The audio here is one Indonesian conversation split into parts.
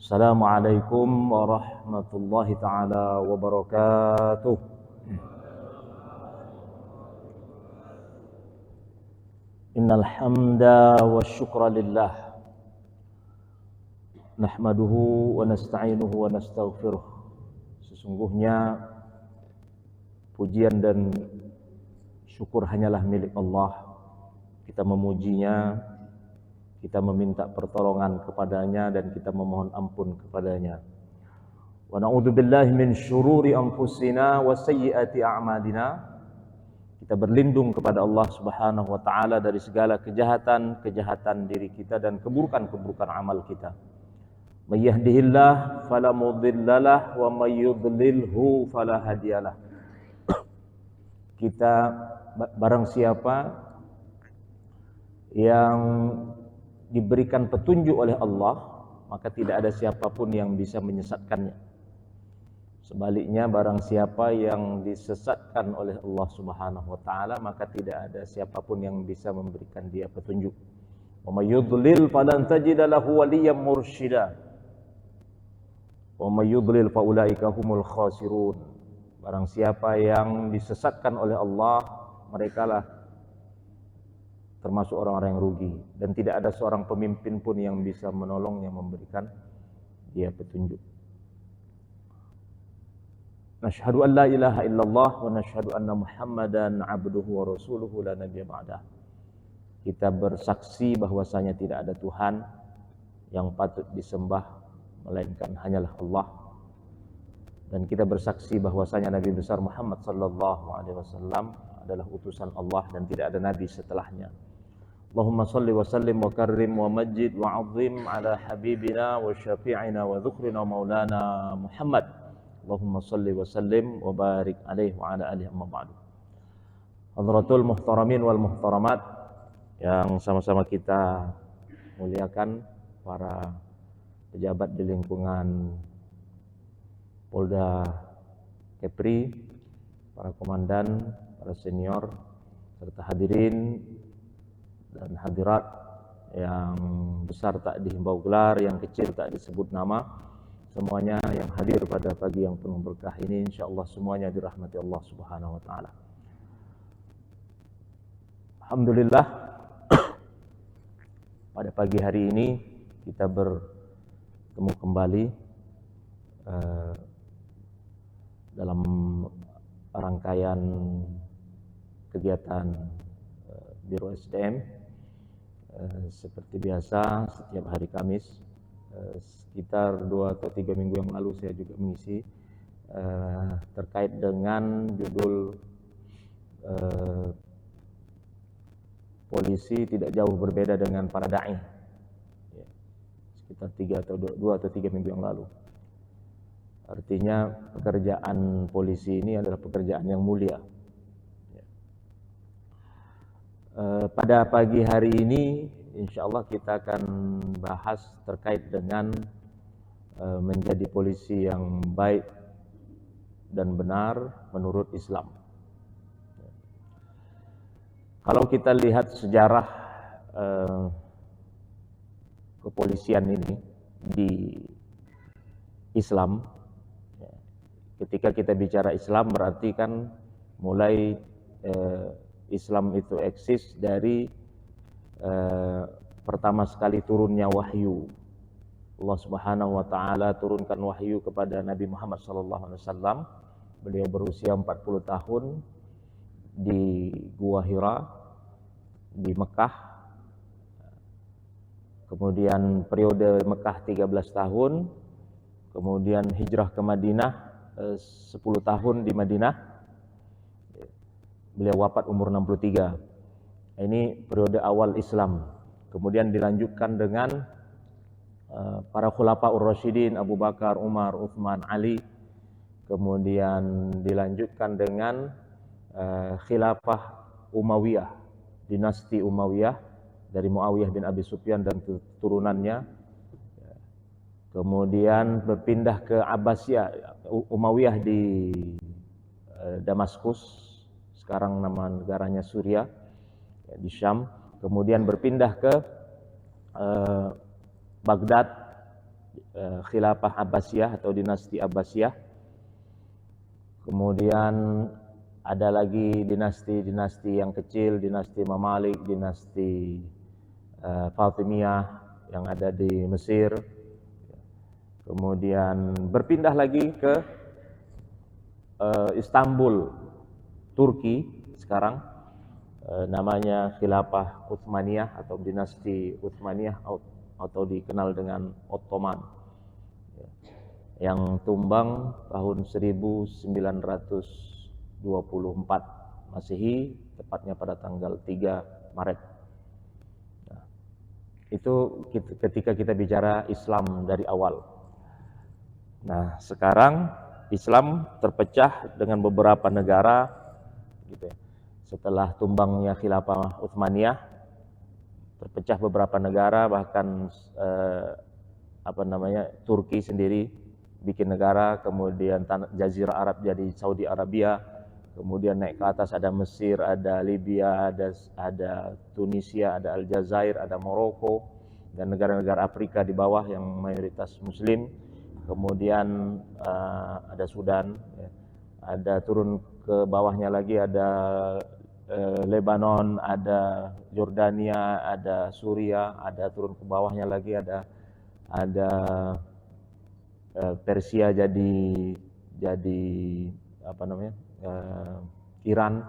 Assalamualaikum warahmatullahi taala wabarakatuh. Innal hamda wasyukra lillah nahmaduhu wa nasta'inuhu wa nastaghfiruh. Sesungguhnya pujian dan syukur hanyalah milik Allah. Kita memujinya, kita meminta pertolongan kepadanya dan kita memohon ampun kepadanya. Wa na'udzubillahi min syururi anfusina wa sayyiati a'malina. Kita berlindung kepada Allah Subhanahu wa taala dari segala kejahatan diri kita dan keburukan amal kita. May yahdihillah fala mudhillalah wa may yudlilhu fala hadiyalah. Kita barang siapa yang diberikan petunjuk oleh Allah, maka tidak ada siapapun yang bisa menyesatkannya. Sebaliknya barang siapa yang disesatkan oleh Allah Subhanahu wa taala, maka tidak ada siapapun yang bisa memberikan dia petunjuk. Wa may yudlil falan tajida lahu waliyyan mursyida. Wa may yudlil fa ulaika humul khasirun. Barang siapa yang disesatkan oleh Allah, merekalah termasuk orang-orang yang rugi, dan tidak ada seorang pemimpin pun yang bisa menolongnya, memberikan dia petunjuk. Nashhadu an la ilaha illallah wa nashhadu anna Muhammadan abduhu wa rasuluhu la nabiyya ba'dah. Kita bersaksi bahwasanya tidak ada Tuhan yang patut disembah melainkan hanyalah Allah, dan kita bersaksi bahwasanya Nabi besar Muhammad sallallahu alaihi wasallam adalah utusan Allah dan tidak ada nabi setelahnya. Allahumma salli wa sallim wa karrim wa majid wa azim ala habibina wa syafi'ina wa dhukrina maulana Muhammad. Allahumma salli wa sallim wa barik alaihi wa ala alihi amma ba'du. Hadratul muhtaramin wal muhtaramat yang sama-sama kita muliakan, para pejabat di lingkungan Polda Kepri, para komandan, para senior, serta hadirin dan hadirat yang besar tak dihimbau gelar, yang kecil tak disebut nama. Semuanya yang hadir pada pagi yang penuh berkah ini, insyaallah semuanya dirahmati Allah Subhanahu wa taala. Alhamdulillah, pada pagi hari ini kita bertemu kembali dalam rangkaian kegiatan Biro SDM. Seperti biasa setiap hari Kamis, sekitar 2 atau 3 minggu yang lalu saya juga mengisi terkait dengan judul polisi tidak jauh berbeda dengan para da'i, ya, sekitar 2 atau 3 minggu yang lalu. Artinya pekerjaan polisi ini adalah pekerjaan yang mulia. Pada pagi hari ini insyaallah kita akan bahas terkait dengan menjadi polisi yang baik dan benar menurut Islam. Kalau kita lihat sejarah kepolisian ini di Islam, ketika kita bicara Islam berarti kan mulai Islam itu eksis dari pertama sekali turunnya wahyu. Allah Subhanahu wa taala turunkan wahyu kepada Nabi Muhammad sallallahu alaihi wasallam. Beliau berusia 40 tahun di Gua Hira di Mekah. Kemudian periode Mekah 13 tahun. Kemudian hijrah ke Madinah 10 tahun di Madinah. Beliau wafat umur 63. Ini periode awal Islam. Kemudian dilanjutkan dengan para khulafaur rasyidin, Abu Bakar, Umar, Utsman, Ali. Kemudian dilanjutkan dengan khilafah Umayyah, dinasti Umayyah dari Muawiyah bin Abi Sufyan dan keturunannya. Kemudian berpindah ke Abbasiyah, Umayyah di Damaskus, sekarang nama negaranya Suriah, di Syam. Kemudian berpindah ke Baghdad Khilafah Abbasiyah atau dinasti Abbasiyah. Kemudian ada lagi dinasti-dinasti yang kecil, dinasti Mamalik, dinasti Fatimiyah yang ada di Mesir. Kemudian berpindah lagi ke Istanbul, Turki sekarang, namanya Khilafah Utsmaniyah atau dinasti Utsmaniyah atau dikenal dengan Ottoman, yang tumbang tahun 1924 Masehi, tepatnya pada tanggal 3 Maret. Nah, itu ketika kita bicara Islam dari awal. Nah, sekarang Islam terpecah dengan beberapa negara, gitu ya. Setelah tumbangnya Khilafah Utsmaniyah, terpecah beberapa negara, bahkan Turki sendiri bikin negara, kemudian Jazirah Arab jadi Saudi Arabia, kemudian naik ke atas ada Mesir, ada Libya, ada Tunisia, ada Aljazair, ada Maroko, dan negara-negara Afrika di bawah yang mayoritas Muslim. Kemudian ada Sudan, ya. Ada turun ke bawahnya lagi ada Lebanon, ada Yordania, ada Suria, ada turun ke bawahnya lagi ada Persia jadi Iran,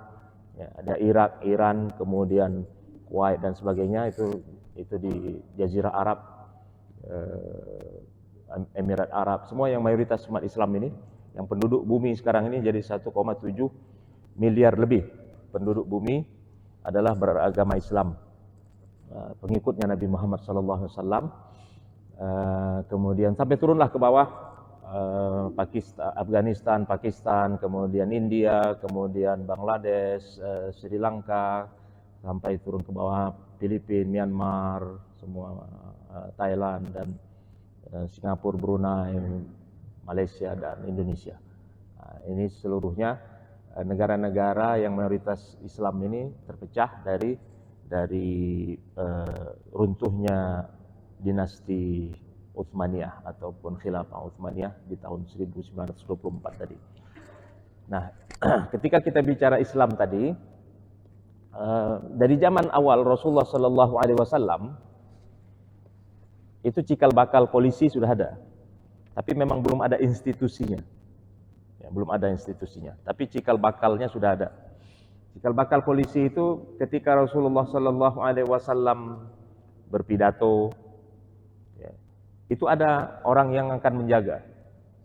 ya, ada Irak, Iran, kemudian Kuwait dan sebagainya, itu di Jazirah Arab, Emirat Arab, semua yang mayoritas umat Islam ini, yang penduduk bumi sekarang ini jadi 1,7 miliar lebih penduduk bumi adalah beragama Islam, pengikutnya Nabi Muhammad SAW. Kemudian sampai turunlah ke bawah, Afghanistan, Pakistan, kemudian India, kemudian Bangladesh, Sri Lanka, sampai turun ke bawah Filipina, Myanmar, semua, Thailand dan Singapura, Brunei, Malaysia dan Indonesia. Ini seluruhnya negara-negara yang mayoritas Islam ini terpecah dari runtuhnya dinasti Utsmaniyah ataupun Khilafah Utsmaniyah di tahun 1924 tadi. Nah, ketika kita bicara Islam tadi, dari zaman awal Rasulullah Shallallahu Alaihi Wasallam itu cikal bakal polisi sudah ada, tapi memang belum ada institusinya. Ya, belum ada institusinya, tapi cikal bakalnya sudah ada. Cikal bakal polisi itu ketika Rasulullah Shallallahu Alaihi Wasallam berpidato, ya, itu ada orang yang akan menjaga,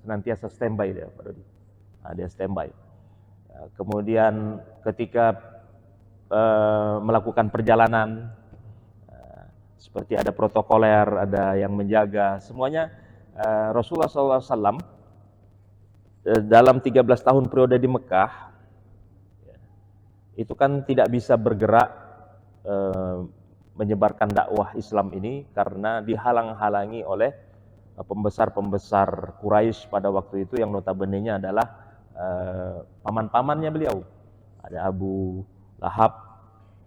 senantiasa standby dia, dia standby. Ya, kemudian ketika melakukan perjalanan, seperti ada protokoler, ada yang menjaga, semuanya. Rasulullah SAW dalam 13 tahun periode di Mekah, itu kan tidak bisa bergerak menyebarkan dakwah Islam ini karena dihalang-halangi oleh pembesar-pembesar Quraisy pada waktu itu, yang notabene-nya adalah paman-pamannya beliau. Ada Abu Lahab,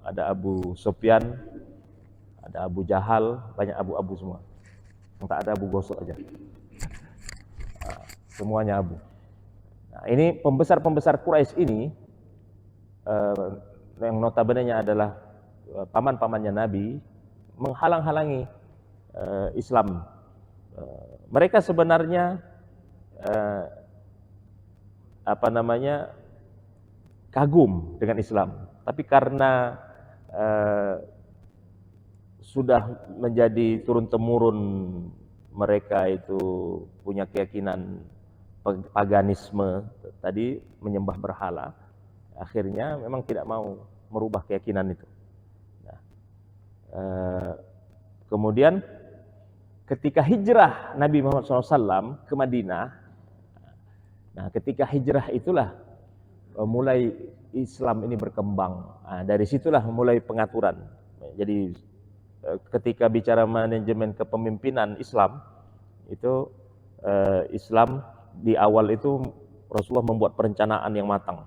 ada Abu Sufyan, ada Abu Jahal, banyak abu-abu semua. Yang tak ada Abu Gosok aja. Semuanya abu. Nah, ini pembesar-pembesar Quraisy ini, yang notabene-nya adalah paman-pamannya Nabi, menghalang-halangi Islam. Mereka sebenarnya kagum dengan Islam, tapi karena sudah menjadi turun-temurun, mereka itu punya keyakinan paganisme tadi, menyembah berhala, akhirnya memang tidak mau merubah keyakinan itu. Nah, kemudian ketika hijrah Nabi Muhammad SAW ke Madinah, nah ketika hijrah itulah mulai Islam ini berkembang. Nah, dari situlah mulai pengaturan. Jadi ketika bicara manajemen kepemimpinan Islam, itu Islam di awal itu Rasulullah membuat perencanaan yang matang,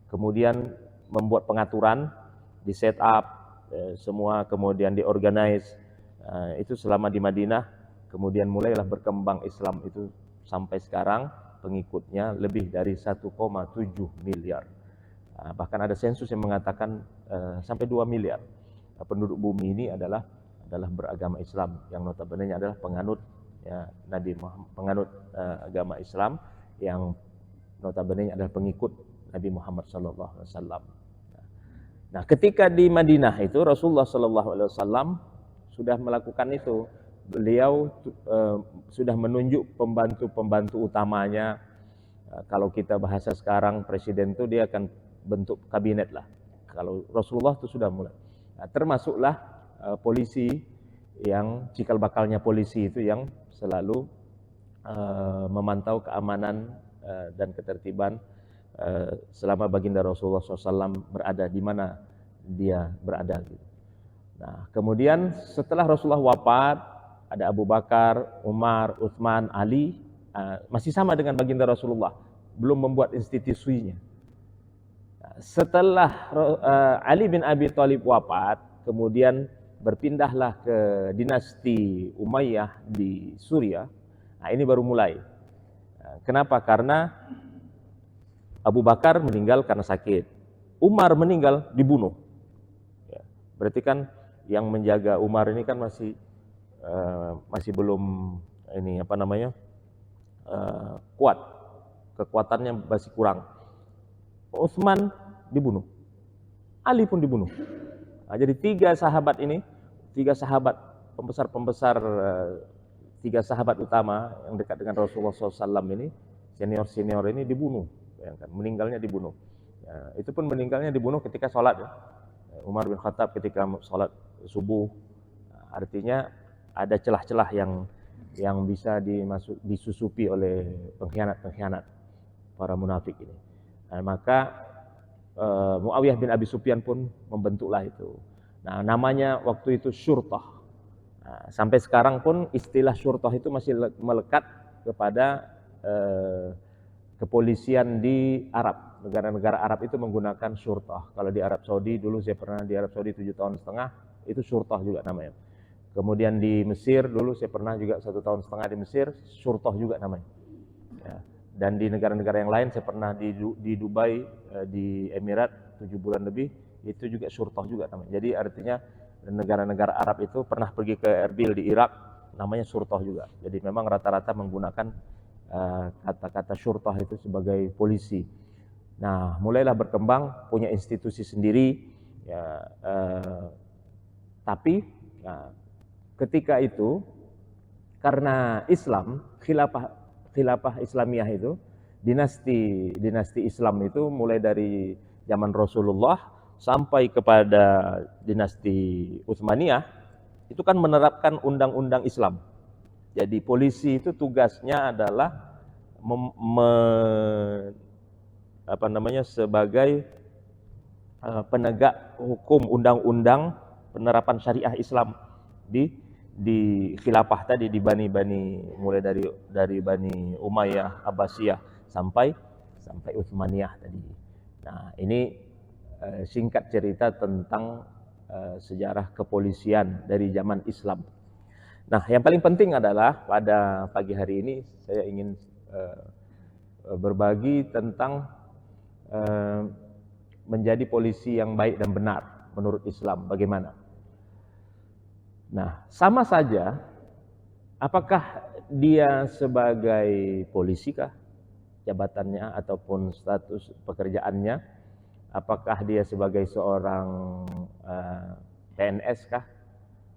kemudian membuat pengaturan, di set up semua, kemudian diorganize. Itu selama di Madinah, kemudian mulailah berkembang Islam itu sampai sekarang pengikutnya lebih dari 1,7 miliar. Bahkan ada sensus yang mengatakan sampai 2 miliar penduduk bumi ini adalah beragama Islam, yang notabene adalah penganut ya, Nabi Muhammad, penganut agama Islam, yang notabene adalah pengikut Nabi Muhammad SAW. Nah, ketika di Madinah itu Rasulullah SAW sudah melakukan itu. Beliau sudah menunjuk pembantu-pembantu utamanya. Kalau kita bahasa sekarang, presiden itu dia akan bentuk kabinet lah. Kalau Rasulullah itu sudah mulai. Nah, termasuklah polisi, yang cikal bakalnya polisi itu yang selalu memantau keamanan dan ketertiban selama baginda Rasulullah SAW berada di mana dia berada. Nah, kemudian setelah Rasulullah wafat, ada Abu Bakar, Umar, Utsman, Ali, masih sama dengan baginda Rasulullah, belum membuat institusinya. Setelah Ali bin Abi Thalib wafat, kemudian berpindahlah ke dinasti Umayyah di Suriah. Nah, ini baru mulai. Kenapa? Karena Abu Bakar meninggal karena sakit, Umar meninggal dibunuh. Ya, berarti kan yang menjaga Umar ini kan masih belum ini kuat, kekuatannya masih kurang. Utsman dibunuh, Ali pun dibunuh. Nah, jadi tiga sahabat pembesar, tiga sahabat utama yang dekat dengan Rasulullah SAW ini, senior ini dibunuh. Bayangkan, meninggalnya dibunuh. Ya, itu pun meninggalnya dibunuh ketika sholat. Ya. Umar bin Khattab ketika sholat subuh. Artinya ada celah-celah yang bisa disusupi oleh pengkhianat para munafik ini. Nah, maka Muawiyah bin Abi Sufyan pun membentuklah itu. Nah, namanya waktu itu syurtah. Nah, sampai sekarang pun istilah syurtah itu masih melekat kepada kepolisian di Arab. Negara-negara Arab itu menggunakan syurtah. Kalau di Arab Saudi, dulu saya pernah di Arab Saudi 7,5 tahun, itu syurtah juga namanya. Kemudian di Mesir dulu saya pernah juga 1,5 tahun di Mesir, syurtah juga namanya. Ya. Dan di negara-negara yang lain saya pernah di Dubai, di Emirat 7 bulan lebih, itu juga syurtah juga namanya. Jadi artinya negara-negara Arab itu pernah pergi ke Erbil di Irak, namanya syurtah juga. Jadi memang rata-rata menggunakan kata-kata syurtah itu sebagai polisi. Nah, mulailah berkembang, punya institusi sendiri. Ya, tapi ketika itu karena Islam, khilafah Islamiyah itu, dinasti Islam itu mulai dari zaman Rasulullah sampai kepada dinasti Utsmaniyah itu kan menerapkan undang-undang Islam. Jadi polisi itu tugasnya adalah sebagai penegak hukum undang-undang penerapan syariah Islam di khilafah tadi, di bani mulai dari Bani Umayyah, Abbasiyah sampai Utsmaniyah tadi. Nah, ini singkat cerita tentang sejarah kepolisian dari zaman Islam. Nah, yang paling penting adalah pada pagi hari ini saya ingin berbagi tentang menjadi polisi yang baik dan benar menurut Islam bagaimana. Nah, sama saja apakah dia sebagai polisi kah jabatannya ataupun status pekerjaannya, apakah dia sebagai seorang PNS kah,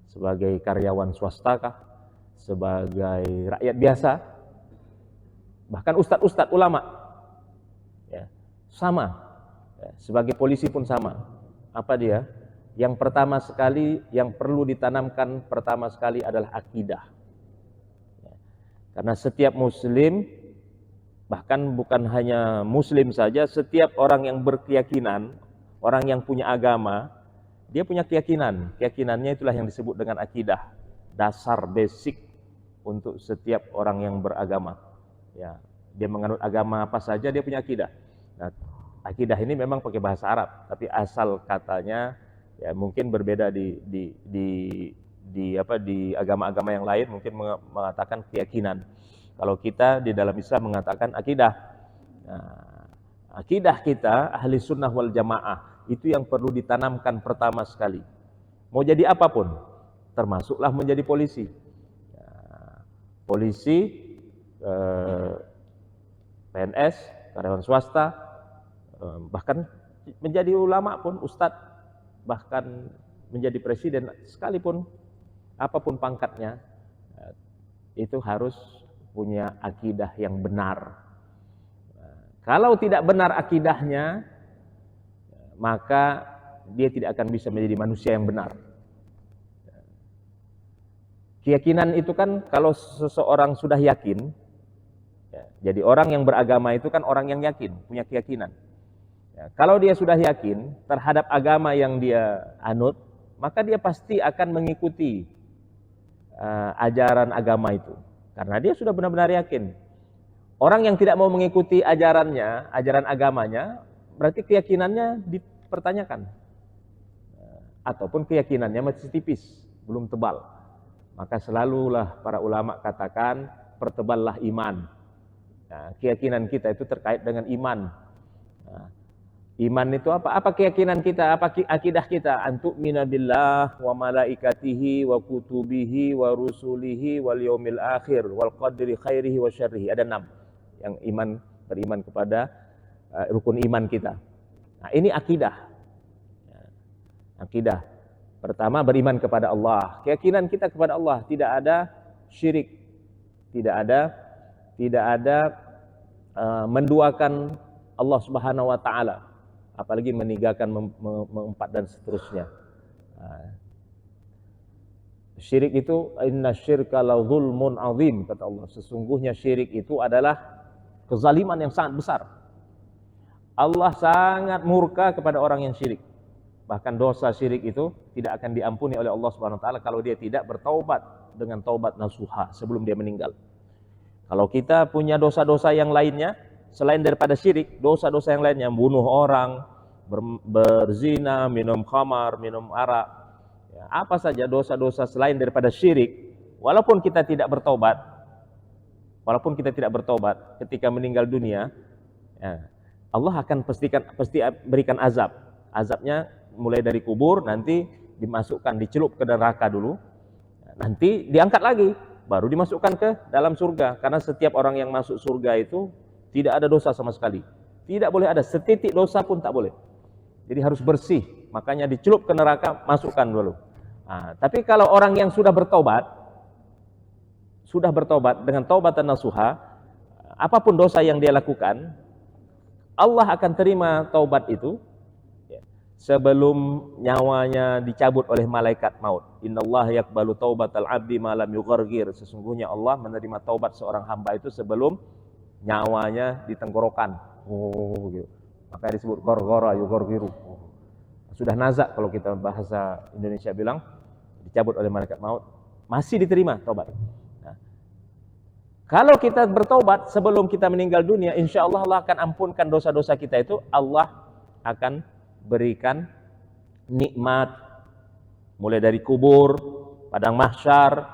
sebagai karyawan swasta kah, sebagai rakyat biasa, bahkan ustadz ulama, ya, sama, ya, sebagai polisi pun sama. Apa dia? Yang pertama sekali yang perlu ditanamkan pertama sekali adalah akidah. Ya, karena setiap muslim, bahkan bukan hanya muslim saja, setiap orang yang berkeyakinan, orang yang punya agama, dia punya keyakinan. Keyakinannya itulah yang disebut dengan akidah, dasar basic untuk setiap orang yang beragama. Ya, dia menganut agama apa saja dia punya akidah. Nah, akidah ini memang pakai bahasa Arab, tapi asal katanya ya mungkin berbeda di di agama-agama yang lain mungkin mengatakan keyakinan. Kalau kita di dalam Islam mengatakan akidah. Nah, akidah kita ahli sunnah wal jamaah itu yang perlu ditanamkan pertama sekali. Mau jadi apapun, termasuklah menjadi polisi. Nah, polisi, PNS, karyawan swasta, bahkan menjadi ulama pun, ustadz, bahkan menjadi presiden sekalipun, apapun pangkatnya, itu harus punya akidah yang benar. Kalau tidak benar akidahnya, maka dia tidak akan bisa menjadi manusia yang benar. Keyakinan itu kan kalau seseorang sudah yakin, jadi orang yang beragama itu kan orang yang yakin, punya keyakinan. Kalau dia sudah yakin terhadap agama yang dia anut, maka dia pasti akan mengikuti ajaran agama itu. Karena dia sudah benar-benar yakin. Orang yang tidak mau mengikuti ajarannya, ajaran agamanya, berarti keyakinannya dipertanyakan. Ataupun keyakinannya masih tipis, belum tebal. Maka selalulah para ulama katakan, perteballah iman. Nah, keyakinan kita itu terkait dengan iman. Nah, iman itu apa? Apa keyakinan kita? Apa akidah kita? Antu'mina billah wa malaikatihi wa kutubihi wa rusulihi wal yaumil akhir wal qadri khairihi wa syarrihi. Ada 6 yang beriman kepada rukun iman kita. Nah, ini akidah. Akidah. Pertama, beriman kepada Allah. Keyakinan kita kepada Allah, tidak ada syirik. Tidak ada menduakan Allah Subhanahu wa taala. Apalagi meninggalkan mengempat dan seterusnya. Syirik itu inna syirka la zulmun azim, kata Allah. Sesungguhnya syirik itu adalah kezaliman yang sangat besar. Allah sangat murka kepada orang yang syirik. Bahkan dosa syirik itu tidak akan diampuni oleh Allah Subhanahu wa taala kalau dia tidak bertaubat dengan taubat nasuha sebelum dia meninggal. Kalau kita punya dosa-dosa yang lainnya selain daripada syirik, dosa-dosa yang lainnya, bunuh orang, berzina, minum khamar, minum arak, ya, apa saja dosa-dosa selain daripada syirik, walaupun kita tidak bertobat, ketika meninggal dunia, ya, Allah akan pasti berikan azab. Azabnya mulai dari kubur, nanti dimasukkan, dicelup ke neraka dulu, nanti diangkat lagi, baru dimasukkan ke dalam surga. Karena setiap orang yang masuk surga itu tidak ada dosa sama sekali. Tidak boleh ada setitik dosa pun, tak boleh. Jadi harus bersih, makanya dicelup ke neraka, masukkan dulu. Nah, tapi kalau orang yang sudah bertobat dengan taubatan nasuha, apapun dosa yang dia lakukan, Allah akan terima taubat itu sebelum nyawanya dicabut oleh malaikat maut. Innallaha yaqbalu taubatal abdi ma lam yughargir. Sesungguhnya Allah menerima taubat seorang hamba itu sebelum nyawanya di tenggorokan. Gitu. Maka disebut gorgora yughargiru. Sudah nazak kalau kita bahasa Indonesia bilang, dicabut oleh malaikat maut, masih diterima taubat. Nah, kalau kita bertaubat sebelum kita meninggal dunia, insya Allah Allah akan ampunkan dosa-dosa kita itu. Allah akan berikan nikmat mulai dari kubur, padang mahsyar,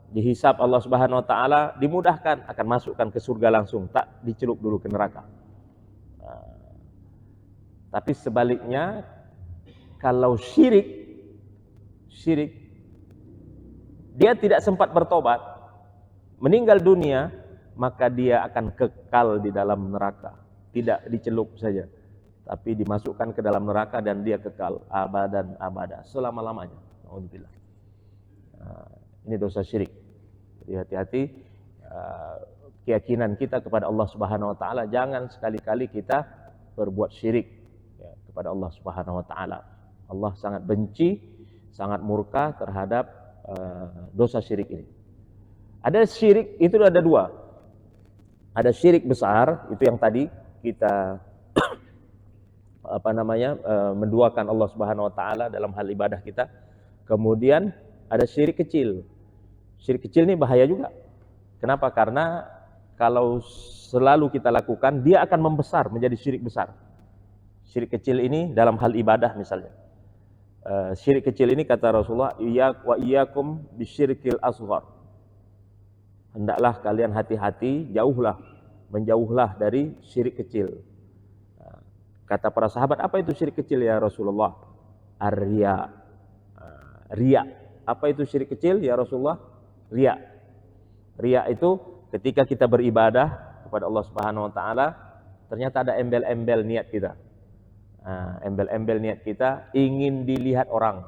dihisab Allah Subhanahu wa taala, dimudahkan, akan masukkan ke surga langsung, tak dicelup dulu ke neraka. Tapi sebaliknya, kalau syirik dia tidak sempat bertobat, meninggal dunia, maka dia akan kekal di dalam neraka, tidak dicelup saja, tapi dimasukkan ke dalam neraka dan dia kekal abadan abada, selama-lamanya. Alhamdulillah. Ini dosa syirik. Jadi hati-hati, keyakinan kita kepada Allah Subhanahu wa taala, jangan sekali-kali kita berbuat syirik ya, kepada Allah Subhanahu wa taala. Allah sangat benci, sangat murka terhadap dosa syirik ini. Ada syirik itu ada 2. Ada syirik besar, itu yang tadi kita menduakan Allah Subhanahu wa taala dalam hal ibadah kita. Kemudian ada syirik kecil. Syirik kecil ini bahaya juga. Kenapa? Karena kalau selalu kita lakukan, dia akan membesar menjadi syirik besar. Syirik kecil ini dalam hal ibadah misalnya. Syirik kecil ini kata Rasulullah, wa iyyakum bisyirkil asghar. Hendaklah kalian hati-hati, menjauhlah dari syirik kecil. Kata para sahabat, apa itu syirik kecil ya Rasulullah? Ar-riya. Riya. Apa itu syirik kecil ya Rasulullah? Riya. Riya itu ketika kita beribadah kepada Allah Subhanahu wa taala, ternyata ada embel-embel niat kita. Embel-embel niat kita ingin dilihat orang,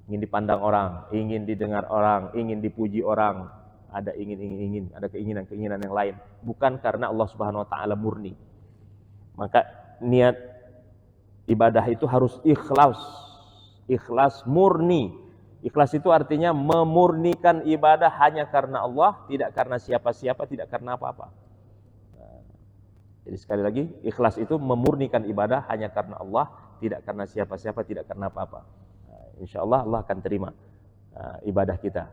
ingin dipandang orang, ingin didengar orang, ingin dipuji orang, ada ada keinginan-keinginan yang lain, bukan karena Allah Subhanahu wa taala murni. Maka niat ibadah itu harus ikhlas murni. Ikhlas itu artinya memurnikan ibadah hanya karena Allah, tidak karena siapa-siapa, tidak karena apa-apa. Jadi sekali lagi, ikhlas itu memurnikan ibadah hanya karena Allah, tidak karena siapa-siapa, tidak karena apa-apa. Insya Allah Allah akan terima ibadah kita.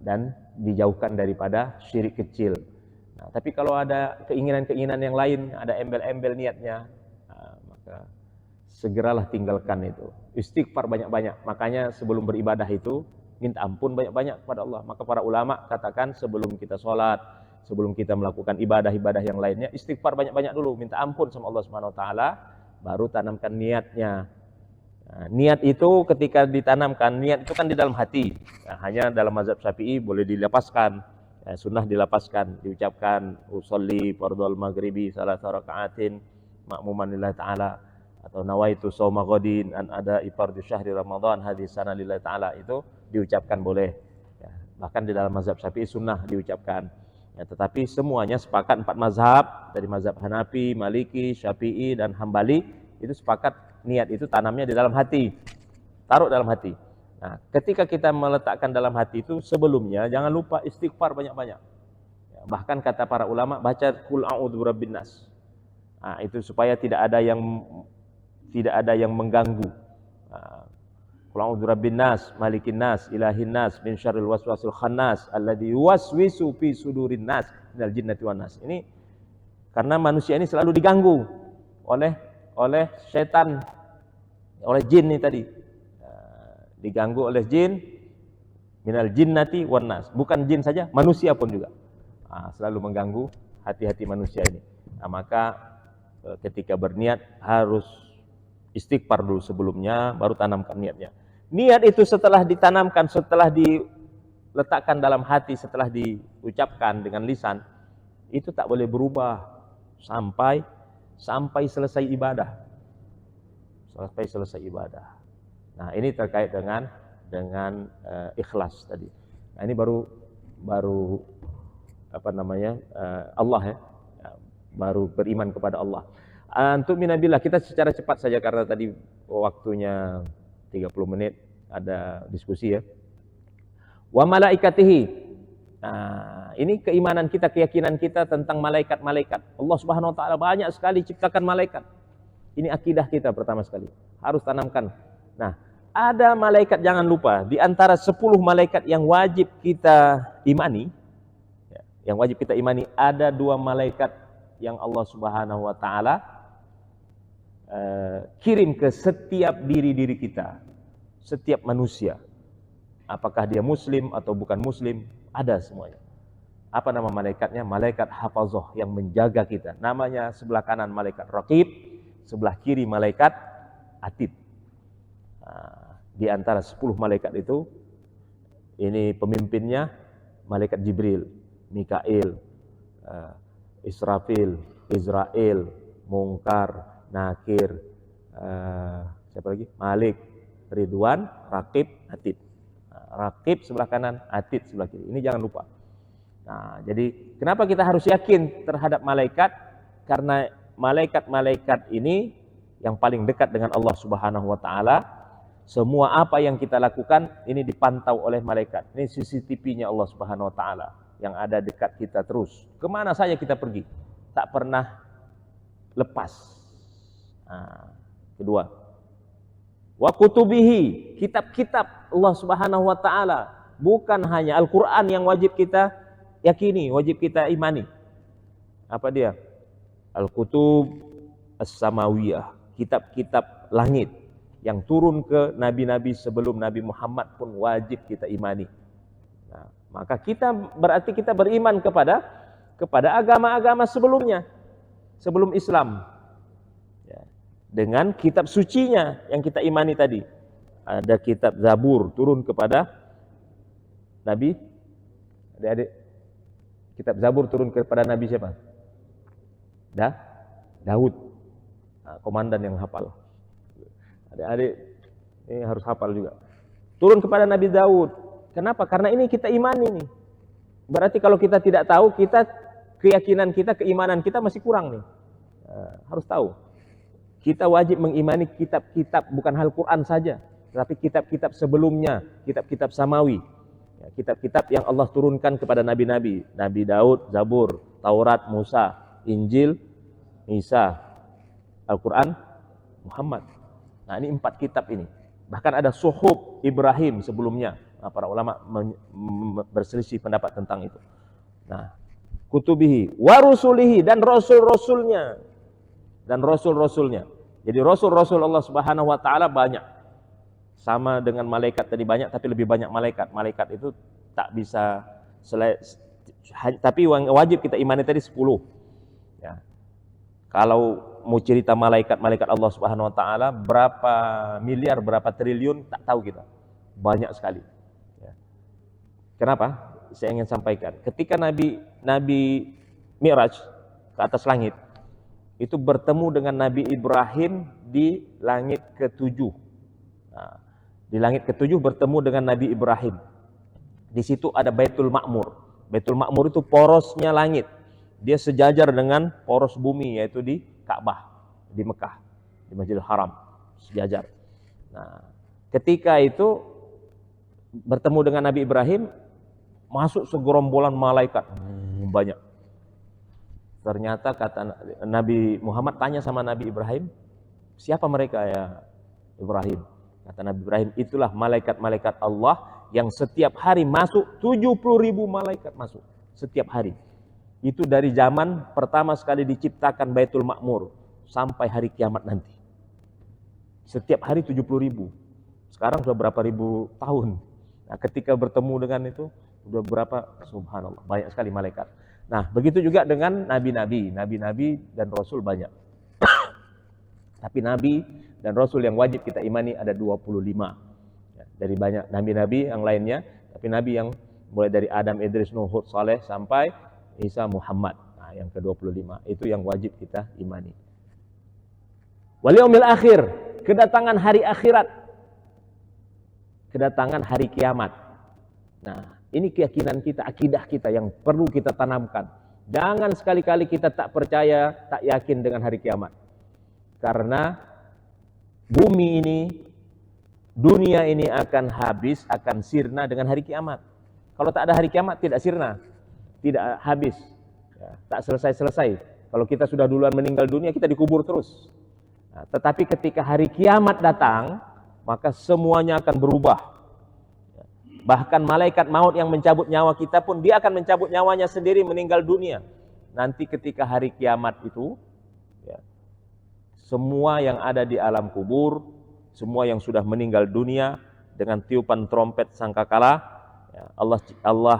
Dan dijauhkan daripada syirik kecil. Tapi kalau ada keinginan-keinginan yang lain, ada embel-embel niatnya, maka segeralah tinggalkan itu. Istighfar banyak-banyak. Makanya sebelum beribadah itu minta ampun banyak-banyak kepada Allah. Maka para ulama katakan sebelum kita sholat, sebelum kita melakukan ibadah-ibadah yang lainnya, istighfar banyak-banyak dulu, minta ampun sama Allah Subhanahu wa taala, baru tanamkan niatnya. Niat itu ketika ditanamkan, niat itu kan di dalam hati. Hanya dalam mazhab Syafi'i boleh dilepaskan, sunnah dilepaskan, diucapkan usolli fardhul maghribi salasa raka'atin ma'muman lillahi ta'ala, atau nawaitu shauma ghadin an ada fardhu syahri ramadan hadis sana lillahi ta'ala, itu diucapkan boleh. Bahkan di dalam mazhab Syafi'i sunnah diucapkan. Tetapi semuanya sepakat, 4 mazhab, dari mazhab Hanafi, Maliki, Syafi'i, dan Hambali, itu sepakat niat itu tanamnya di dalam hati, taruh dalam hati. Nah, ketika kita meletakkan dalam hati itu, sebelumnya jangan lupa istighfar banyak-banyak. Bahkan kata para ulama, baca qul a'udzu birabbin nas. Itu supaya tidak ada yang mengganggu. Qul a'udzu birabbin nas, malikin nas, ilahin nas, min syarril waswasil khannas, alladzi yuwaswisu fi sudurin nas, minal jinnati wan nas. Ini karena manusia ini selalu diganggu oleh setan, oleh jin nih tadi. Diganggu oleh jin, minal jinnati wan nas. Bukan jin saja, manusia pun juga. Selalu mengganggu hati-hati manusia ini. Maka ketika berniat harus istighfar dulu sebelumnya, baru tanamkan niatnya. Niat itu setelah ditanamkan, setelah diletakkan dalam hati, setelah diucapkan dengan lisan, itu tak boleh berubah sampai selesai ibadah. Nah, ini terkait dengan ikhlas tadi. Nah, ini baru Allah ya. Baru beriman kepada Allah. Untuk minabillah, kita secara cepat saja karena tadi waktunya 30 menit ada diskusi ya. Wa malaikatihi. Nah, ini keimanan kita, keyakinan kita tentang malaikat-malaikat. Allah Subhanahu wa taala banyak sekali ciptakan malaikat. Ini akidah kita pertama sekali. Harus tanamkan. Nah, ada malaikat, jangan lupa, di antara 10 malaikat yang wajib kita imani, ada 2 malaikat yang Allah Subhanahu wa taala kirim ke setiap diri kita, setiap manusia. Apakah dia muslim atau bukan muslim, ada semuanya. Apa nama malaikatnya? Malaikat hafazah yang menjaga kita. Namanya sebelah kanan malaikat raqib, sebelah kiri malaikat atid. Di antara 10 malaikat itu, ini pemimpinnya malaikat Jibril, Mikail, Israfil, Israel, Munkar, Nakir, siapa lagi? Malik, Ridwan, Raqib, Atid. Raqib sebelah kanan, Atid sebelah kiri. Ini jangan lupa. Nah, jadi kenapa kita harus yakin terhadap malaikat? Karena malaikat-malaikat ini yang paling dekat dengan Allah Subhanahu wa taala. Semua apa yang kita lakukan ini dipantau oleh malaikat. Ini CCTV-nya Allah Subhanahu wa taala yang ada dekat kita terus. Kemana saja kita pergi, tak pernah lepas. Kedua, wa kutubihi, kitab-kitab Allah Subhanahu wa taala, bukan hanya Al-Qur'an yang wajib kita yakini, wajib kita imani. Apa dia? Al-Kutub As-Samawiyah, kitab-kitab langit. yang turun ke nabi-nabi sebelum Nabi Muhammad pun wajib kita imani. Nah, maka berarti kita beriman kepada agama-agama sebelumnya, sebelum Islam. Ya, dengan kitab sucinya yang kita imani tadi. Ada kitab Zabur turun kepada Nabi, adik-adik, kitab Zabur turun kepada Nabi siapa? Daud. Nah, komandan yang hafal. Adik-adik ini harus hafal juga. Turun kepada Nabi Daud. Kenapa? Karena ini kita imani nih. Berarti kalau kita tidak tahu, keyakinan kita, keimanan kita masih kurang nih. Harus tahu. Kita wajib mengimani kitab-kitab, bukan Al-Quran saja, tapi kitab-kitab sebelumnya, kitab-kitab samawi. Kitab-kitab yang Allah turunkan kepada nabi-nabi. Nabi Daud, Zabur, Taurat, Musa, Injil, Isa, Al-Quran, Muhammad. Nah, ini 4 kitab ini. Bahkan ada Suhuf Ibrahim sebelumnya. Nah, para ulama berselisih pendapat tentang itu. Nah, kutubihi, warusulihi, dan rasul-rasulnya. Dan rasul-rasulnya. Jadi rasul-rasul Allah Subhanahu wa taala banyak. Sama dengan malaikat tadi banyak, tapi lebih banyak malaikat. Malaikat itu tak bisa tapi wajib kita imani tadi 10. Ya. Kalau mau cerita malaikat Allah Subhanahu wa taala berapa miliar, berapa triliun tak tahu kita. Banyak sekali. Ya. Kenapa? Saya ingin sampaikan. Ketika Nabi Mi'raj ke atas langit, itu bertemu dengan Nabi Ibrahim di langit ke-7. Nah, di langit ke-7 bertemu dengan Nabi Ibrahim. Di situ ada Baitul Ma'mur. Baitul Ma'mur itu porosnya langit. Dia sejajar dengan poros bumi, yaitu di Ka'bah, di Mekah, di Masjidil Haram, sejajar. Nah, ketika itu bertemu dengan Nabi Ibrahim, masuk segerombolan malaikat banyak. Ternyata kata Nabi Muhammad tanya sama Nabi Ibrahim, siapa mereka ya Ibrahim? Kata Nabi Ibrahim, itulah malaikat-malaikat Allah yang setiap hari masuk, 70.000 malaikat masuk setiap hari. Itu dari zaman pertama sekali diciptakan Baitul Ma'mur sampai hari kiamat nanti. Setiap hari 70.000. Sekarang sudah berapa ribu tahun. Nah, ketika bertemu dengan itu sudah berapa, subhanallah, banyak sekali malaikat. Nah, begitu juga dengan nabi-nabi dan rasul banyak. Tapi nabi dan rasul yang wajib kita imani ada 25. Ya, dari banyak nabi-nabi yang lainnya, tapi nabi yang mulai dari Adam, Idris, Nuh, Hud, Saleh sampai Isa, Muhammad. Nah, yang ke-25 itu yang wajib kita imani. Wal yaumil akhir, kedatangan hari akhirat. Kedatangan hari kiamat. Nah, ini keyakinan kita, akidah kita yang perlu kita tanamkan. Jangan sekali-kali kita tak percaya, tak yakin dengan hari kiamat. Karena bumi ini, dunia ini akan habis, akan sirna dengan hari kiamat. Kalau tak ada hari kiamat, tidak sirna, tidak habis, ya, tak selesai-selesai. Kalau kita sudah duluan meninggal dunia, kita dikubur terus. Nah, tetapi ketika hari kiamat datang, maka semuanya akan berubah. Bahkan malaikat maut yang mencabut nyawa kita pun, dia akan mencabut nyawanya sendiri, meninggal dunia. Nanti ketika hari kiamat itu, ya, semua yang ada di alam kubur, semua yang sudah meninggal dunia, dengan tiupan trompet sangkakala, ya, Allah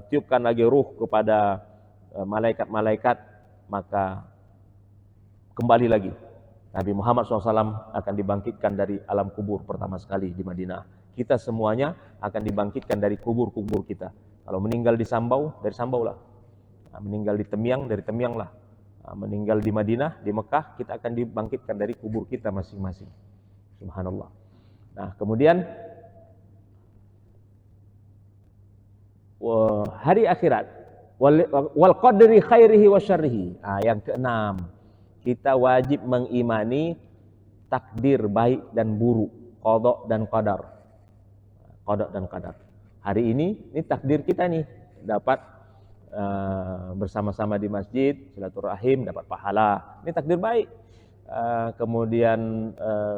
tiupkan lagi ruh kepada malaikat-malaikat, maka kembali lagi Nabi Muhammad SAW akan dibangkitkan dari alam kubur pertama sekali di Madinah. Kita semuanya akan dibangkitkan dari kubur-kubur kita. Kalau meninggal di Sambau, dari Sambau lah. Nah, meninggal di Temyang, dari Temyang lah. Nah, meninggal di Madinah, di Mekah, kita akan dibangkitkan dari kubur kita masing-masing. Subhanallah. Nah, kemudian hari akhirat, wal qadri khairihi wa syarrihi. Nah, yang keenam, kita wajib mengimani takdir baik dan buruk, qada dan qadar. Qada dan qadar. Hari ini takdir kita nih, dapat bersama-sama di masjid, silaturahim, dapat pahala. Ini takdir baik. Kemudian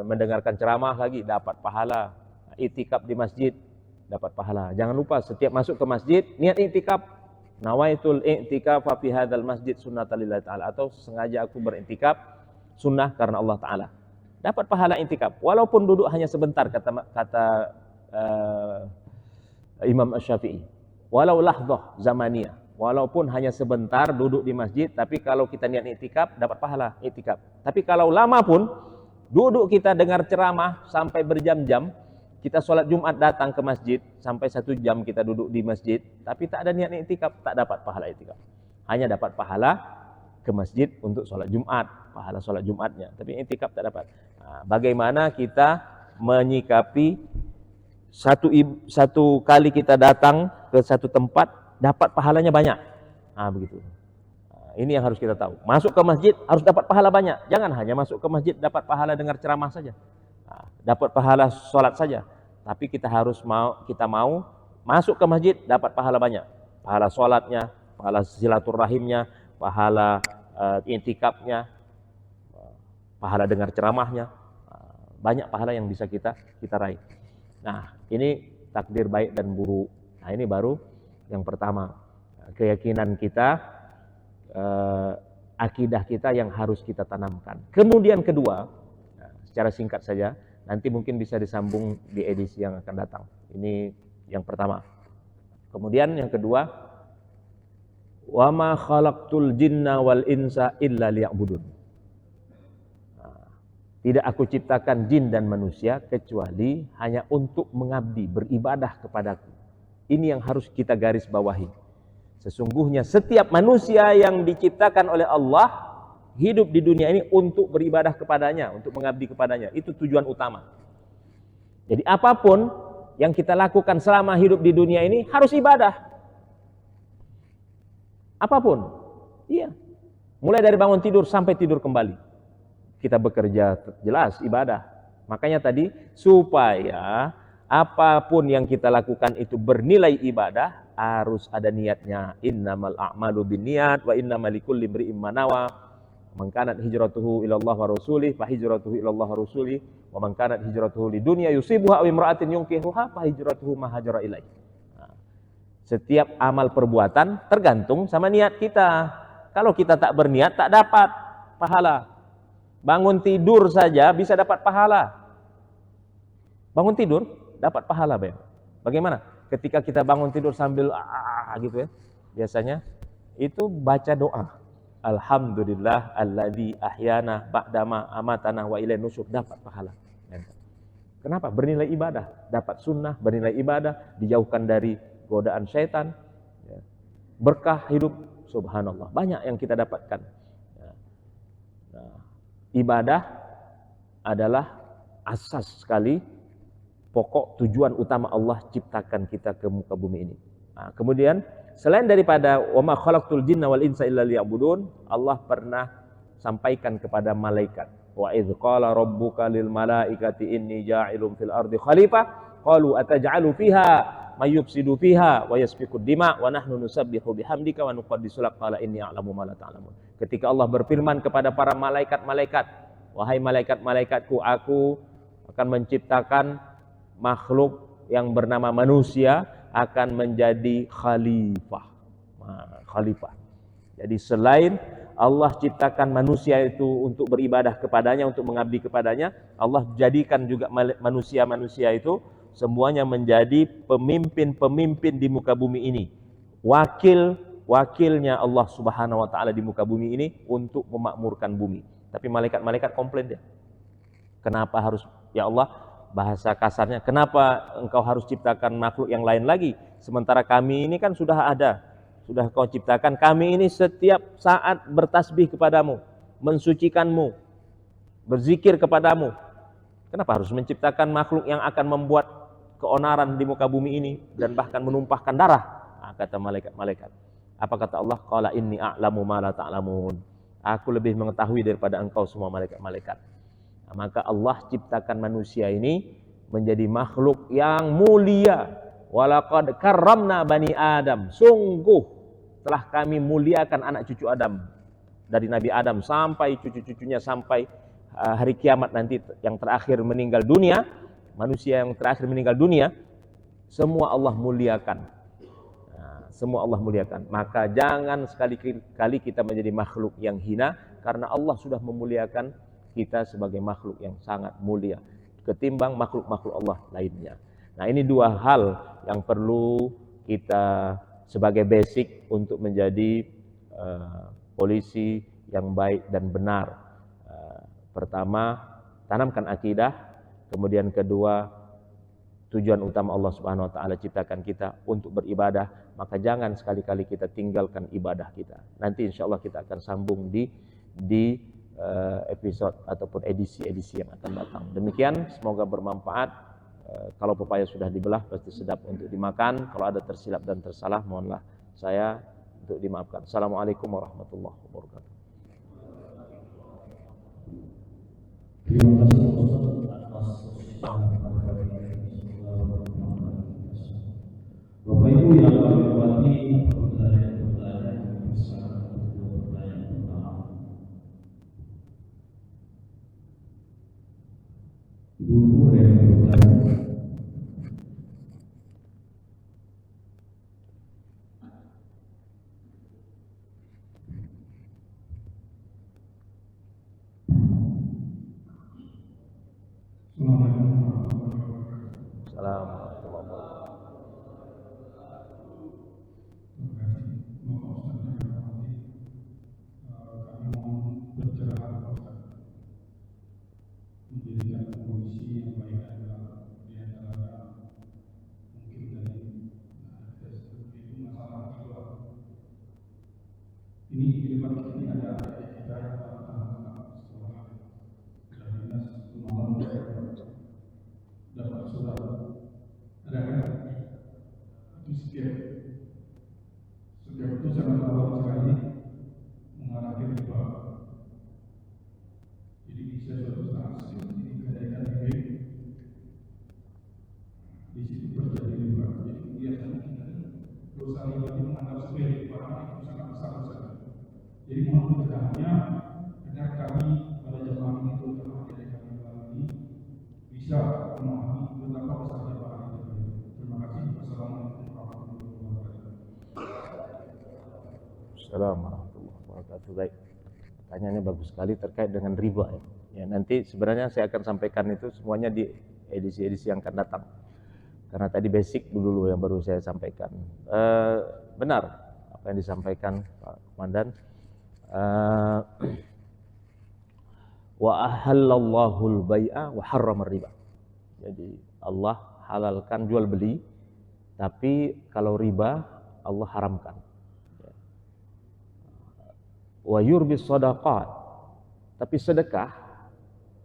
mendengarkan ceramah lagi, dapat pahala. Iktikaf di masjid, dapat pahala. Jangan lupa setiap masuk ke masjid, niat iktikaf. Nawaitul i'tikaf fi hadzal masjid sunnatan lillahi ta'ala, atau sengaja aku beriktikaf sunnah karena Allah Ta'ala. dapat pahala i'tikaf. Walaupun duduk hanya sebentar, kata Imam Asy-Syafi'i. Walau lahdzah zamaniyah, walaupun hanya sebentar duduk di masjid, tapi kalau kita niat i'tikaf dapat pahala i'tikaf. Tapi kalau lama pun duduk kita dengar ceramah sampai berjam-jam, kita sholat Jumat datang ke masjid sampai 1 jam kita duduk di masjid, tapi tak ada niat i'tikaf, tak dapat pahala i'tikaf. Hanya dapat pahala ke masjid untuk sholat Jumat, pahala sholat Jumatnya, tapi i'tikaf tak dapat. Nah, bagaimana kita menyikapi satu kali kita datang ke satu tempat dapat pahalanya banyak. Nah, begitu. Nah, ini yang harus kita tahu. Masuk ke masjid harus dapat pahala banyak. Jangan hanya masuk ke masjid dapat pahala dengar ceramah saja. Nah, dapat pahala sholat saja. Tapi kita mau masuk ke masjid dapat pahala banyak. Pahala sholatnya, pahala silaturahimnya, pahala i'tikafnya, pahala dengar ceramahnya. Banyak pahala yang bisa kita raih. Nah, ini takdir baik dan buruk. Nah, ini baru yang pertama, keyakinan kita, akidah kita yang harus kita tanamkan. Kemudian kedua, secara singkat saja, nanti mungkin bisa disambung di edisi yang akan datang. Ini yang pertama. Kemudian yang kedua, wa ma khalaqtul jinna wal insa illa liya'budun. Tidak aku ciptakan jin dan manusia kecuali hanya untuk mengabdi, beribadah kepadaku. Ini yang harus kita garis bawahi. Sesungguhnya setiap manusia yang diciptakan oleh Allah hidup di dunia ini untuk beribadah kepadanya, untuk mengabdi kepadanya. Itu tujuan utama. Jadi apapun yang kita lakukan selama hidup di dunia ini harus ibadah. Apapun. Iya. Mulai dari bangun tidur sampai tidur kembali. Kita bekerja, jelas ibadah. Makanya tadi supaya apapun yang kita lakukan itu bernilai ibadah, harus ada niatnya. Innamal a'malu binniyat wa innamal likulli imri'in ma nawa. Man kanat hijratuhu ila Allah wa rasulih fa hijratuhu ila Allah wa rasulih wa man kanat hijratuhu lidunya yusibuha aw imra'atin yunkihuha fa hijratuhu ma hajara ilaih. Setiap amal perbuatan tergantung sama niat kita. Kalau kita tak berniat tak dapat pahala. Bangun tidur saja bisa dapat pahala. Bangun tidur dapat pahala, bagaimana? Ketika kita bangun tidur sambil gitu ya, biasanya itu baca doa. Alhamdulillah alladzi ahyana ba'dama amatana wa ilaihin nusyur, dapat pahala. Kenapa? Bernilai ibadah, dapat sunnah, bernilai ibadah, dijauhkan dari godaan syaitan, berkah hidup, subhanallah. Banyak yang kita dapatkan. Ibadah adalah asas sekali, pokok tujuan utama Allah ciptakan kita ke muka bumi ini. Nah, kemudian selain daripada wa ma khalaqtul jinna wal insa illa liya'budun, Allah pernah sampaikan kepada malaikat, wa idz qala rabbuka lil malaikati inni ja'ilun fil ardi khalifah qalu ataj'alu fiha may yufsidu fiha wa yasfiku dima wa nahnu nusabbihu bihamdika wa nuqaddisu lak qala inni a'lamu ma la ta'lamun. Ketika Allah berfirman kepada para malaikat-malaikat, wahai malaikat-malaikatku, aku akan menciptakan makhluk yang bernama manusia akan menjadi khalifah. Khalifah. Jadi selain Allah ciptakan manusia itu untuk beribadah kepadanya, untuk mengabdi kepadanya, Allah jadikan juga manusia-manusia itu semuanya menjadi pemimpin-pemimpin di muka bumi ini. Wakilnya Allah Subhanahu wa taala di muka bumi ini untuk memakmurkan bumi. Tapi malaikat-malaikat komplain dia. Kenapa harus, ya Allah, bahasa kasarnya, kenapa engkau harus ciptakan makhluk yang lain lagi? Sementara kami ini kan sudah ada, sudah kau ciptakan. Kami ini setiap saat bertasbih kepadamu, mensucikanmu, berzikir kepadamu. Kenapa harus menciptakan makhluk yang akan membuat keonaran di muka bumi ini dan bahkan menumpahkan darah? Nah, kata malaikat-malaikat. Apa kata Allah? Qala inni a'lamu ma la ta'lamun. Aku lebih mengetahui daripada engkau semua malaikat-malaikat. Nah, maka Allah ciptakan manusia ini menjadi makhluk yang mulia. Walaqad karramna bani Adam. Sungguh telah kami muliakan anak cucu Adam. Dari Nabi Adam sampai cucu-cucunya, sampai hari kiamat nanti yang terakhir meninggal dunia, manusia yang terakhir meninggal dunia, semua Allah muliakan. Semua Allah muliakan. Maka jangan sekali-kali kita menjadi makhluk yang hina, karena Allah sudah memuliakan kita sebagai makhluk yang sangat mulia ketimbang makhluk-makhluk Allah lainnya. Nah, ini dua hal yang perlu kita sebagai basic untuk menjadi polisi yang baik dan benar. Pertama, tanamkan akidah. Kemudian kedua, tujuan utama Allah Subhanahu wa taala ciptakan kita untuk beribadah, maka jangan sekali-kali kita tinggalkan ibadah kita. Nanti insya Allah kita akan sambung di episode ataupun edisi-edisi yang akan datang. Demikian, semoga bermanfaat. Kalau pepaya sudah dibelah pasti sedap untuk dimakan. Kalau ada tersilap dan tersalah, mohonlah saya untuk dimaafkan. Assalamualaikum warahmatullahi wabarakatuh. Terima kasih Ustaz atas Bapak Ibu yang kami hormati, pertanyaan yang bisa untuk pertanyaan pertama. Ibu ada yang bertanya? Setiap itu sangat rawan sekali mengarah ke riba. Jadi bisa suatu saat seperti kejadian ini di situ terjadi riba. Jadi biasanya kita dosa riba itu menganggap sepele, padahal itu sangat besar sekali. Jadi mohon penjelasannya agar kami pada jemaah ini terutama dari kami ini bisa memahami betapa besarnya bahaya itu. Terima kasih. Assalamualaikum warahmatullahi wabarakatuh. Assalamualaikum warahmatullahi wabarakatuh. Baik, pertanyaannya bagus sekali terkait dengan riba ya. Ya, nanti sebenarnya saya akan sampaikan itu semuanya di edisi-edisi yang akan datang. Karena tadi basic dulu yang baru saya sampaikan. Benar apa yang disampaikan Pak Komandan. Wa ahallallahu al-bai'a wa harrama riba. Jadi Allah halalkan jual beli, tapi kalau riba Allah haramkan. Wa yurbi sadaqat, tapi sedekah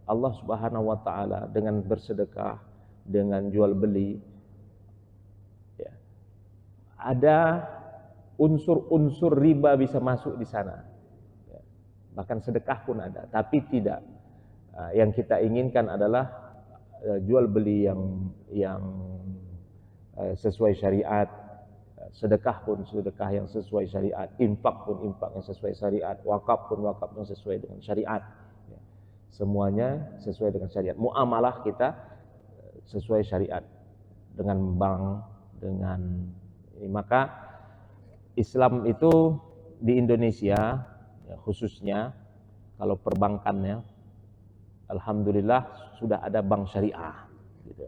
Allah Subhanahu wa taala dengan bersedekah, dengan jual beli ya, ada unsur-unsur riba bisa masuk di sana ya. Bahkan sedekah pun ada, tapi tidak yang kita inginkan adalah jual beli yang sesuai syariat. Sedekah pun sedekah yang sesuai syariat, infak pun infak yang sesuai syariat, wakaf pun wakaf yang sesuai dengan syariat. Semuanya sesuai dengan syariat. Muamalah kita sesuai syariat dengan bank, dengan ini. Maka Islam itu di Indonesia ya, khususnya kalau perbankannya, alhamdulillah sudah ada bank syariah. Gitu.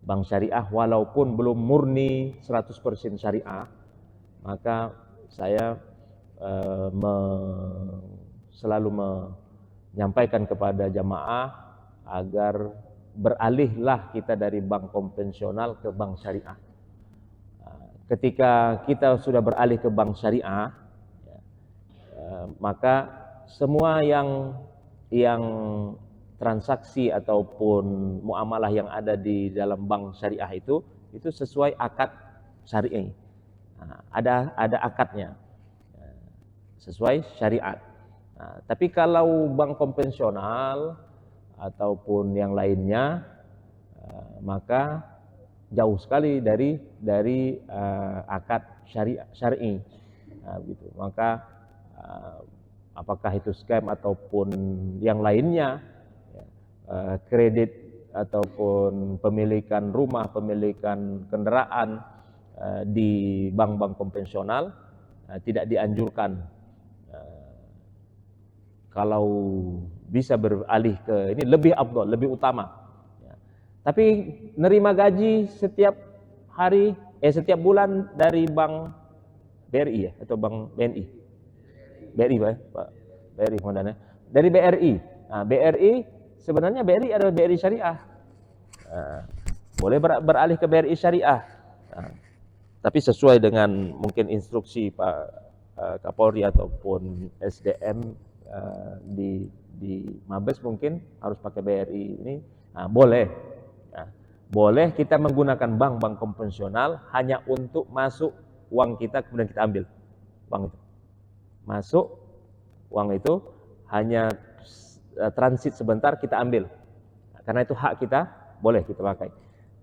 Bank syariah walaupun belum murni 100% syariah, maka saya selalu menyampaikan kepada jamaah agar beralihlah kita dari bank konvensional ke bank syariah. Ketika kita sudah beralih ke bank syariah, maka semua yang transaksi ataupun muamalah yang ada di dalam bank syariah itu sesuai akad syariah. Ada akadnya sesuai syariat. Tapi kalau bank konvensional ataupun yang lainnya, maka jauh sekali dari akad syar'i. Gitu. Maka apakah itu scam ataupun yang lainnya, kredit ataupun pemilikan rumah, pemilikan kendaraan di bank-bank konvensional tidak dianjurkan. kalau bisa beralih ke ini lebih afdal, lebih utama. Ya. Tapi nerima gaji setiap hari, setiap bulan dari Bank BRI ya, atau Bank BNI? BRI Pak, BRI komandannya. Dari BRI. Nah, BRI sebenarnya BRI adalah BRI Syariah. Nah, boleh beralih ke BRI Syariah. Nah, tapi sesuai dengan mungkin instruksi Pak Kapolri ataupun SDM di Mabes mungkin harus pakai BRI ini. Nah, boleh. Nah, boleh kita menggunakan bank konvensional hanya untuk masuk uang kita kemudian kita ambil uang itu. Masuk uang itu hanya transit sebentar kita ambil. Nah, karena itu hak kita, boleh kita pakai.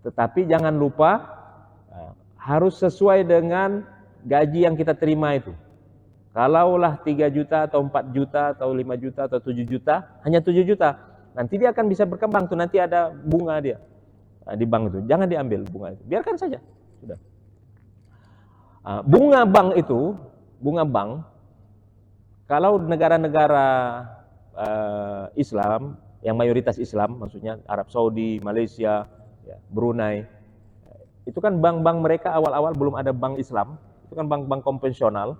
Tetapi jangan lupa harus sesuai dengan gaji yang kita terima itu. Kalaulah 3 juta atau 4 juta atau 5 juta atau 7 juta, hanya 7 juta. Nanti dia akan bisa berkembang tuh, nanti ada bunga dia. Nah, di bank itu, jangan diambil bunga itu. Biarkan saja. Sudah. Bunga bank itu, bunga bank kalau negara-negara Islam yang mayoritas Islam, maksudnya Arab Saudi, Malaysia, ya, Brunei, itu kan bank-bank mereka awal-awal belum ada bank Islam, itu kan bank-bank konvensional,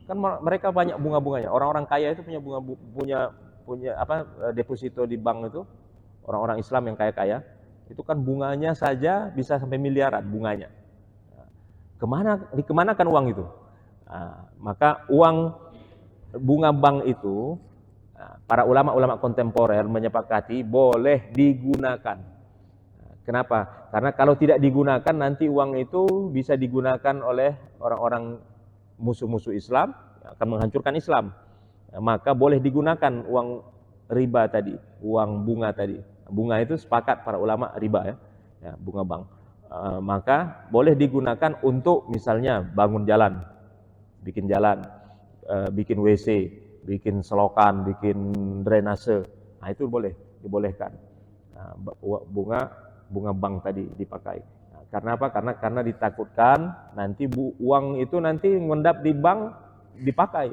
kan mereka banyak bunga-bunganya. Orang-orang kaya itu punya deposito di bank itu, orang-orang Islam yang kaya-kaya, itu kan bunganya saja bisa sampai miliaran bunganya. Dikemanakan uang itu? Maka uang bunga bank itu para ulama-ulama kontemporer menyepakati boleh digunakan. Kenapa? Karena kalau tidak digunakan nanti uang itu bisa digunakan oleh orang-orang musuh-musuh Islam, akan menghancurkan Islam. Maka boleh digunakan uang riba tadi, uang bunga tadi. Bunga itu sepakat para ulama riba ya bunga bank. Maka boleh digunakan untuk misalnya bangun jalan, bikin jalan, bikin WC, bikin selokan, bikin drainase. Nah, itu dibolehkan. Bunga bank tadi dipakai. Nah, karena apa? Karena ditakutkan nanti uang itu nanti mengendap di bank dipakai.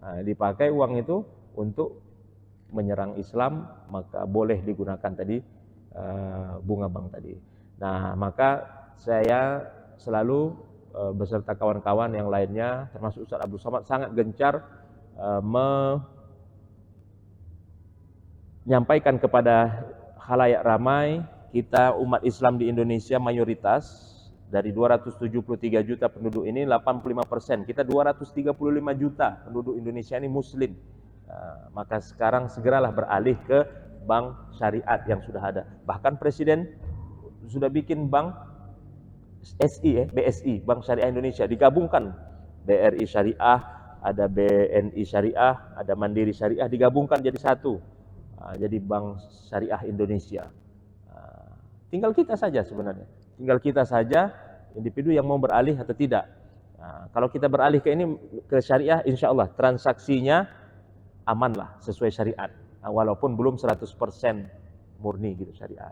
Nah, dipakai uang itu untuk menyerang Islam, maka boleh digunakan tadi bunga bank tadi. Nah, maka saya selalu beserta kawan-kawan yang lainnya termasuk Ustaz Abdul Somad sangat gencar menyampaikan kepada khalayak ramai, kita umat Islam di Indonesia mayoritas dari 273 juta penduduk ini 85%, kita 235 juta penduduk Indonesia ini muslim. Maka sekarang segeralah beralih ke bank syariat yang sudah ada. Bahkan Presiden sudah bikin bank BSI, Bank Syariah Indonesia, digabungkan BRI Syariah, ada BNI Syariah, ada Mandiri Syariah, digabungkan jadi satu. Jadi Bank Syariah Indonesia. Tinggal kita saja sebenarnya. Tinggal kita saja individu yang mau beralih atau tidak. Kalau kita beralih ke syariah, insya Allah transaksinya amanlah sesuai syariat. Walaupun belum 100% murni gitu syariat.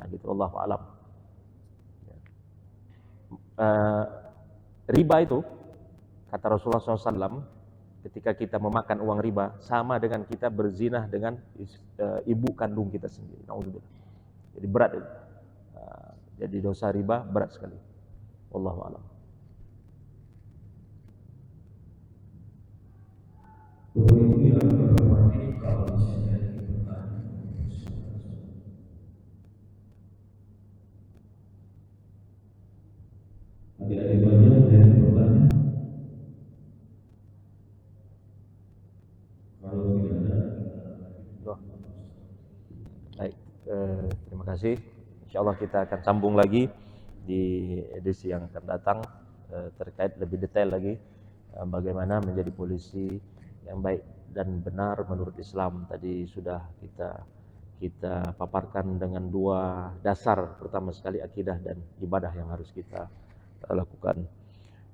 Gitu Allahu a'lam. Riba itu kata Rasulullah SAW, ketika kita memakan uang riba sama dengan kita berzinah dengan ibu kandung kita sendiri. Nauzubillah. Jadi berat itu. Jadi dosa riba berat sekali. Wallahu a'lam. Adik-adik pelajar ada yang bertanya? Kalau tidak ada, baik. Terima kasih. Insyaallah kita akan sambung lagi di edisi yang akan datang terkait lebih detail lagi bagaimana menjadi polisi yang baik dan benar menurut Islam. Tadi sudah kita paparkan dengan dua dasar, pertama sekali akidah dan ibadah yang harus kita lakukan.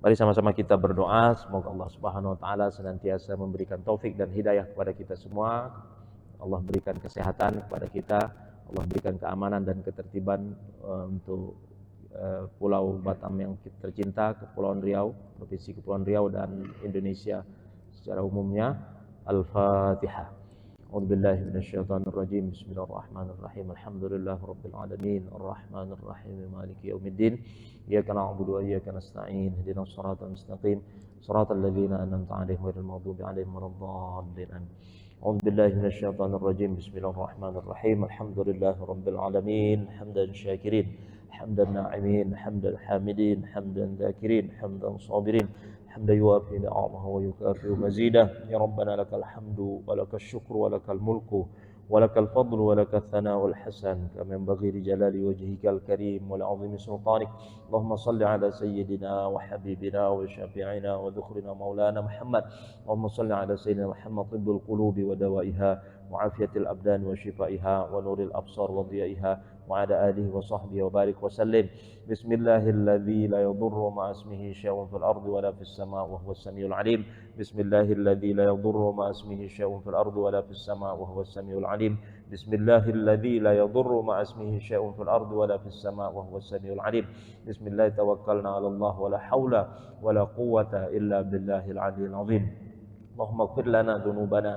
Mari sama-sama kita berdoa semoga Allah Subhanahu wa taala senantiasa memberikan taufik dan hidayah kepada kita semua. Allah berikan kesehatan kepada kita, Allah berikan keamanan dan ketertiban untuk Pulau Batam yang tercinta, Kepulauan Riau, Provinsi Kepulauan Riau dan Indonesia secara umumnya. Al-Fatihah. أعوذ بالله من الشيطان الرجيم. بسم الله الرحمن الرحيم. الحمد لله رب العالمين الرحمن الرحيم مالك يوم الدين إياك نعبد وإياك نستعين اهدنا الصراط المستقيم صراط الذين أنعمت عليهم غير المغضوب عليهم ولا الضالين آمين. أعوذ بالله من الشيطان الرجيم. بسم الله الرحمن الرحيم. الحمد لله رب العالمين حمدا شاكرين حمدا ناعمين حمدا حامدين حمدا ذاكرين حمدا صابرين حمدا يوافي نعمه ويكافئ مزيده. يا ربنا لك الحمد ولك الشكر ولك الملك ولك الفضل ولك الثناء الحسن كما ينبغي لجلال وجهك الكريم ولعظيم سلطانك. اللهم صل على سيدنا وحبيبنا وشفيعنا وذخرنا مولانا محمد. اللهم صل على سيدنا محمد طب القلوب ودوائها وعافية الأبدان وشفائها ونور الأبصار وضيائها وعلى آله وصحبه وبارك وسلم. بسم الله الذي لا يضر مع اسمه شيء في الأرض ولا في السماء وهو السميع العليم. بسم الله الذي لا يضر مع اسمه شيء في الأرض ولا في السماء وهو السميع العليم. بسم الله الذي لا يضر مع اسمه شيء في الأرض ولا في السماء وهو السميع العليم. بسم الله توكلنا على الله ولا حول ولا قوة إلا بالله العلي العظيم. اللهم اغفر لنا ذنوبنا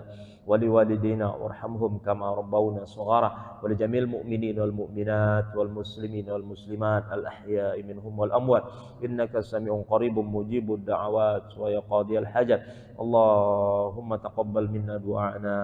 ولوالدينا وارحمهم كما ربونا صغارا ولجميع المؤمنين والمؤمنات والمسلمين والمسلمات الأحياء منهم والأموات إنك سميع قريب مجيب الدعوات ويا قاضي الحاجات. اللهم تقبل منا دعاءنا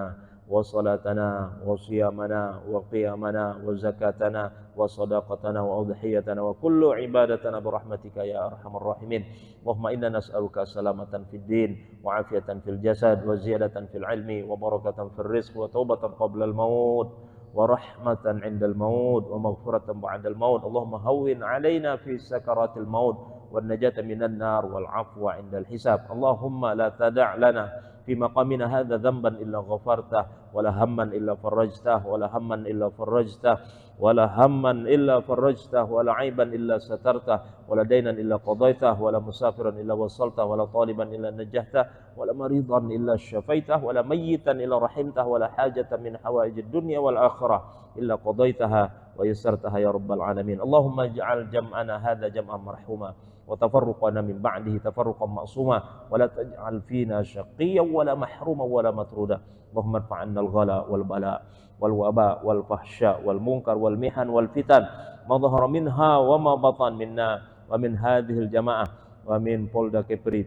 وصلاتنا وصيامنا وقيامنا وزكاتنا وصداقتنا وأضحيتنا وكل عبادتنا برحمتك يا أرحم الراحمين. اللهم إنا نسألك سلامة في الدين وعافية في الجسد وزيادة في العلم وبركة في الرزق وتوبة قبل الموت ورحمة عند الموت ومغفرة بعد الموت. اللهم هون علينا في سكرات الموت والنجاة من النار والعفو عند الحساب. اللهم لا تدع لنا في مقامنا هذا ذنبا إلا غفرته ولا هما إلا فرجته ولا هما إلا فرجته ولا هما إلا فرجته ولا عيبا إلا سترته ولا دينا إلا قضيته ولا مسافرا إلا وصلته ولا طالبا إلا نجحته ولا مريضا إلا شفيته ولا ميتا إلا رحمته ولا حاجة من حوائج الدنيا والآخرة إلا قضيتها ويسرتها يا رب العالمين. اللهم اجعل جمعنا هذا جمعا مرحوما وتفرقنا من بعده تفرقا معصوما ولا تجعل فينا شقيا ولا محروما ولا مطرودا. اللهم ارفع عنا الغلا والبلاء والوباء والفحشاء والمنكر والمحن والفتن ما ظهر منها وما بطن منا ومن هذه الجماعة ومن Polda Kepri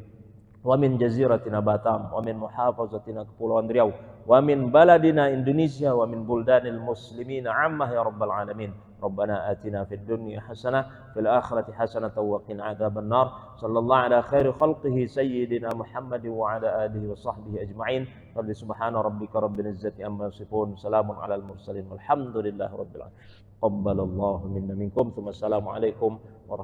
ومن جزيرتنا باتام ومن محافظتنا Kepulauan Riau ومن بلدنا إندونيسيا ومن بلدان المسلمين عامة يا رب العالمين. ربنا آتنا في الدنيا حسنة في الآخرة حسنة وقنا عذاب النار. صلى الله على خير خلقه سيدنا محمد وعلى آله وصحبه أجمعين. سبحان ربك رب العزة عما يصفون سلام على المرسلين والحمد لله رب العالمين. قبل الله منا منكم ثم السلام عليكم ورحمة الله.